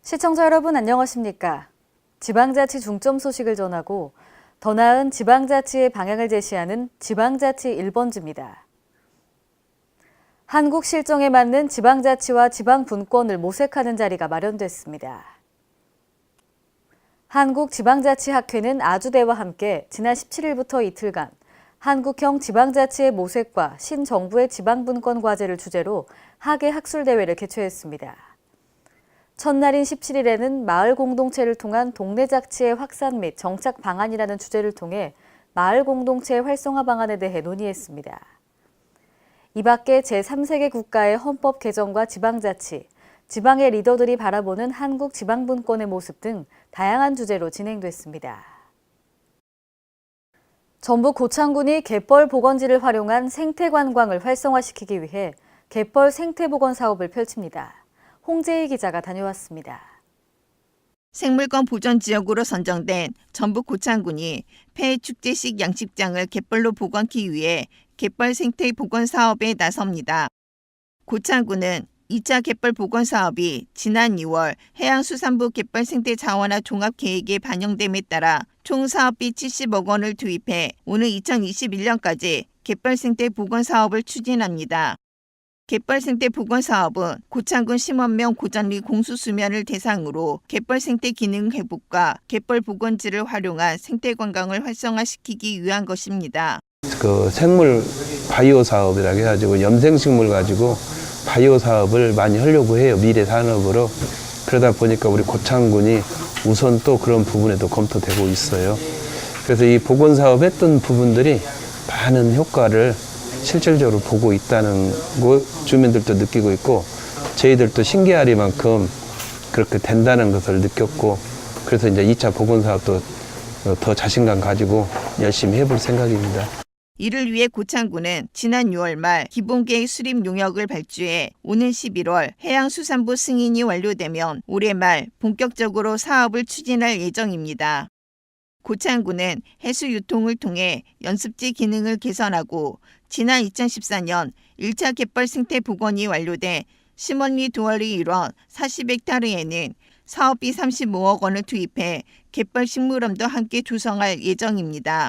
시청자 여러분 안녕하십니까? 지방자치 중점 소식을 전하고 더 나은 지방자치의 방향을 제시하는 지방자치 1번지입니다. 한국 실정에 맞는 지방자치와 지방분권을 모색하는 자리가 마련됐습니다. 한국지방자치학회는 아주대와 함께 지난 17일부터 이틀간 한국형 지방자치의 모색과 신정부의 지방분권 과제를 주제로 학예 학술대회를 개최했습니다. 첫날인 17일에는 마을 공동체를 통한 동네 자치의 확산 및 정착 방안이라는 주제를 통해 마을 공동체의 활성화 방안에 대해 논의했습니다. 이 밖에 제3세계 국가의 헌법 개정과 지방자치, 지방의 리더들이 바라보는 한국 지방분권의 모습 등 다양한 주제로 진행됐습니다. 전북 고창군이 갯벌 복원지를 활용한 생태관광을 활성화시키기 위해 갯벌 생태복원 사업을 펼칩니다. 홍재희 기자가 다녀왔습니다. 생물권 보전지역으로 선정된 전북 고창군이 폐축제식 양식장을 갯벌로 복원하기 위해 갯벌 생태 복원 사업에 나섭니다. 고창군은 2차 갯벌 복원 사업이 지난 2월 해양수산부 갯벌 생태 자원화 종합계획에 반영됨에 따라 총 사업비 70억 원을 투입해 오는 2021년까지 갯벌 생태 복원 사업을 추진합니다. 갯벌 생태 복원 사업은 고창군 10만 명 고전리 공수수면을 대상으로 갯벌 생태 기능 회복과 갯벌 복원지를 활용한 생태 관광을 활성화시키기 위한 것입니다. 생물 바이오 사업이라고 해가지고 염생식물 가지고 바이오 사업을 많이 하려고 해요. 미래 산업으로. 그러다 보니까 우리 고창군이 우선 또 그런 부분에도 검토되고 있어요. 그래서 이 복원 사업 했던 부분들이 많은 효과를 실질적으로 보고 있다는 거 주민들도 느끼고 있고 저희들도 신기하리만큼 그렇게 된다는 것을 느꼈고 그래서 이제 2차 복원 사업도 더 자신감 가지고 열심히 해볼 생각입니다. 이를 위해 고창군은 지난 6월 말 기본계획 수립 용역을 발주해 오는 11월 해양수산부 승인이 완료되면 올해 말 본격적으로 사업을 추진할 예정입니다. 고창군은 해수유통을 통해 연습지 기능을 개선하고 지난 2014년 1차 갯벌 생태 복원이 완료돼 심원리 두월리 일원 40헥타르에는 사업비 35억 원을 투입해 갯벌 식물원도 함께 조성할 예정입니다.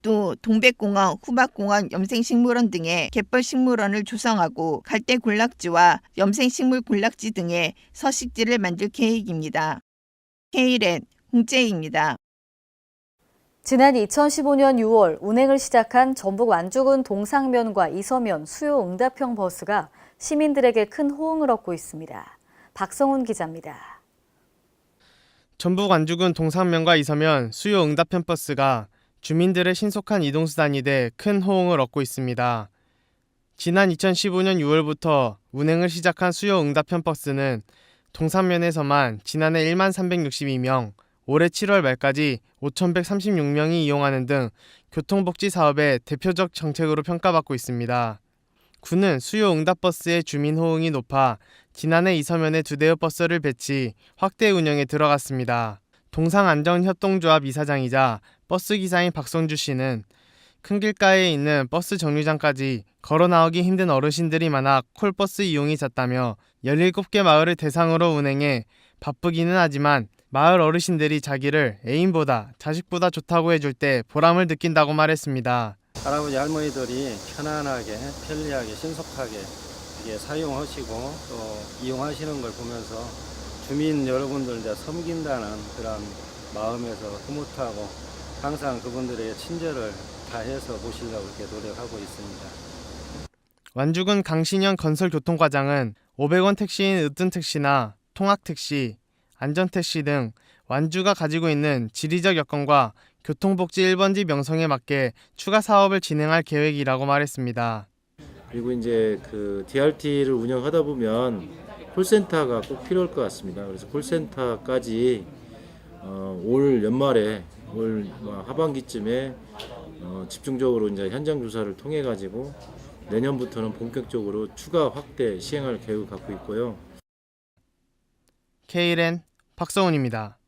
또 동백공원, 후박공원 염생식물원 등의 갯벌 식물원을 조성하고 갈대 군락지와 염생식물 군락지 등의 서식지를 만들 계획입니다. K랜 홍재희입니다. 지난 2015년 6월 운행을 시작한 전북 완주군 동상면과 이서면 수요응답형 버스가 시민들에게 큰 호응을 얻고 있습니다. 박성훈 기자입니다. 전북 완주군 동상면과 이서면 수요응답형 버스가 주민들의 신속한 이동수단이 돼 큰 호응을 얻고 있습니다. 지난 2015년 6월부터 운행을 시작한 수요응답형 버스는 동상면에서만 지난해 1만 362명, 올해 7월 말까지 5,136명이 이용하는 등 교통복지 사업의 대표적 정책으로 평가받고 있습니다. 군은 수요응답버스의 주민 호응이 높아 지난해 이서면에 2대의 버스를 배치, 확대 운영에 들어갔습니다. 동상안전협동조합 이사장이자 버스기사인 박성주 씨는 큰 길가에 있는 버스 정류장까지 걸어 나오기 힘든 어르신들이 많아 콜버스 이용이 잦다며 17개 마을을 대상으로 운행해 바쁘기는 하지만 마을 어르신들이 자기를 애인보다 자식보다 좋다고 해줄 때 보람을 느낀다고 말했습니다. 할아버지 할머니들이 편안하게 편리하게 신속하게 이게 사용하시고 또 이용하시는 걸 보면서 주민 여러분들 이제 섬긴다는 그런 마음에서 흐뭇하고 항상 그분들에게 친절을 다해서 모시려고 이렇게 노력하고 있습니다. 완주군 강신현 건설교통과장은 500원 택시인 으뜸택시나 통학택시, 안전택시 등 완주가 가지고 있는 지리적 여건과 교통복지 1번지 명성에 맞게 추가 사업을 진행할 계획이라고 말했습니다. 그리고 이제 그 DRT를 운영하다 보면 콜센터가 꼭 필요할 것 같습니다. 그래서 콜센터까지 올 연말에 올 하반기쯤에 집중적으로 이제 현장 조사를 통해 가지고 내년부터는 본격적으로 추가 확대 시행할 계획을 갖고 있고요. Kren 박성훈입니다.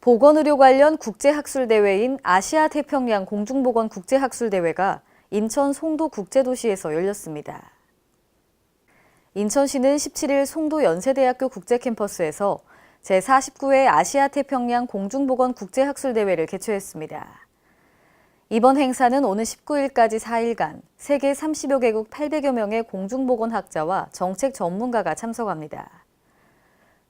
보건의료 관련 국제학술대회인 아시아 태평양 공중보건 국제학술대회가 인천 송도 국제도시에서 열렸습니다. 인천시는 17일 송도 연세대학교 국제캠퍼스에서 제49회 아시아 태평양 공중보건 국제학술대회를 개최했습니다. 이번 행사는 오는 19일까지 4일간 세계 30여 개국 800여 명의 공중보건학자와 정책 전문가가 참석합니다.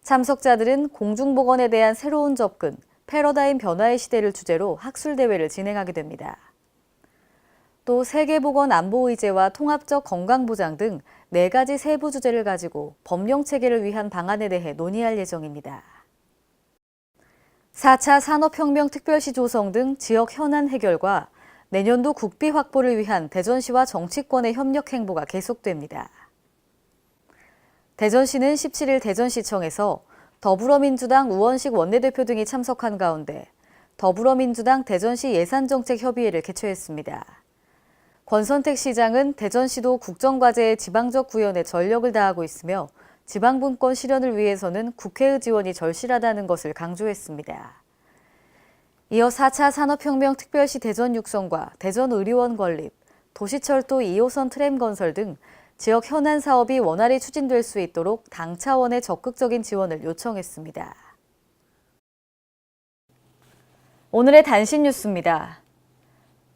참석자들은 공중보건에 대한 새로운 접근, 패러다임 변화의 시대를 주제로 학술대회를 진행하게 됩니다. 또 세계보건안보의제와 통합적 건강보장 등 4가지 세부 주제를 가지고 법령체계를 위한 방안에 대해 논의할 예정입니다. 4차 산업혁명 특별시 조성 등 지역 현안 해결과 내년도 국비 확보를 위한 대전시와 정치권의 협력 행보가 계속됩니다. 대전시는 17일 대전시청에서 더불어민주당 우원식 원내대표 등이 참석한 가운데 더불어민주당 대전시 예산정책협의회를 개최했습니다. 권선택 시장은 대전시도 국정과제의 지방적 구현에 전력을 다하고 있으며 지방분권 실현을 위해서는 국회의 지원이 절실하다는 것을 강조했습니다. 이어 4차 산업혁명 특별시 대전 육성과 대전 의료원 건립, 도시철도 2호선 트램 건설 등 지역 현안 사업이 원활히 추진될 수 있도록 당 차원의 적극적인 지원을 요청했습니다. 오늘의 단신 뉴스입니다.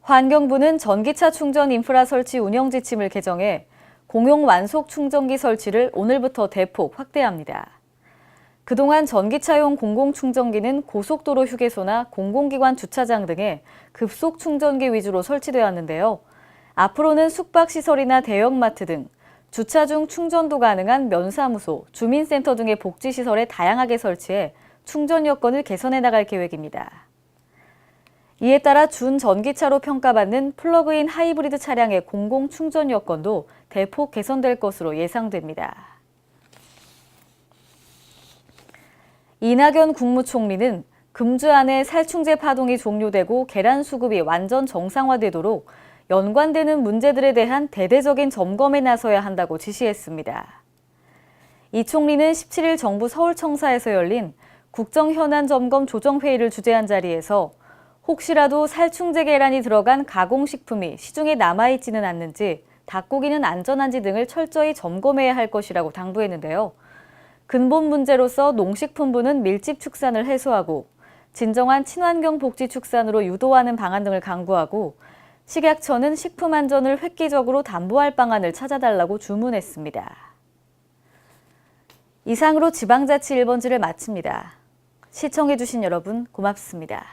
환경부는 전기차 충전 인프라 설치 운영 지침을 개정해 공용 완속 충전기 설치를 오늘부터 대폭 확대합니다. 그동안 전기차용 공공충전기는 고속도로 휴게소나 공공기관 주차장 등에 급속 충전기 위주로 설치되었는데요. 앞으로는 숙박시설이나 대형마트 등 주차 중 충전도 가능한 면사무소, 주민센터 등의 복지시설에 다양하게 설치해 충전 여건을 개선해 나갈 계획입니다. 이에 따라 준전기차로 평가받는 플러그인 하이브리드 차량의 공공충전 여건도 대폭 개선될 것으로 예상됩니다. 이낙연 국무총리는 금주 안에 살충제 파동이 종료되고 계란 수급이 완전 정상화되도록 연관되는 문제들에 대한 대대적인 점검에 나서야 한다고 지시했습니다. 이 총리는 17일 정부 서울청사에서 열린 국정현안점검 조정회의를 주재한 자리에서 혹시라도 살충제 계란이 들어간 가공식품이 시중에 남아있지는 않는지, 닭고기는 안전한지 등을 철저히 점검해야 할 것이라고 당부했는데요. 근본 문제로서 농식품부는 밀집 축산을 해소하고 진정한 친환경 복지 축산으로 유도하는 방안 등을 강구하고 식약처는 식품 안전을 획기적으로 담보할 방안을 찾아달라고 주문했습니다. 이상으로 지방자치 1번지를 마칩니다. 시청해주신 여러분 고맙습니다.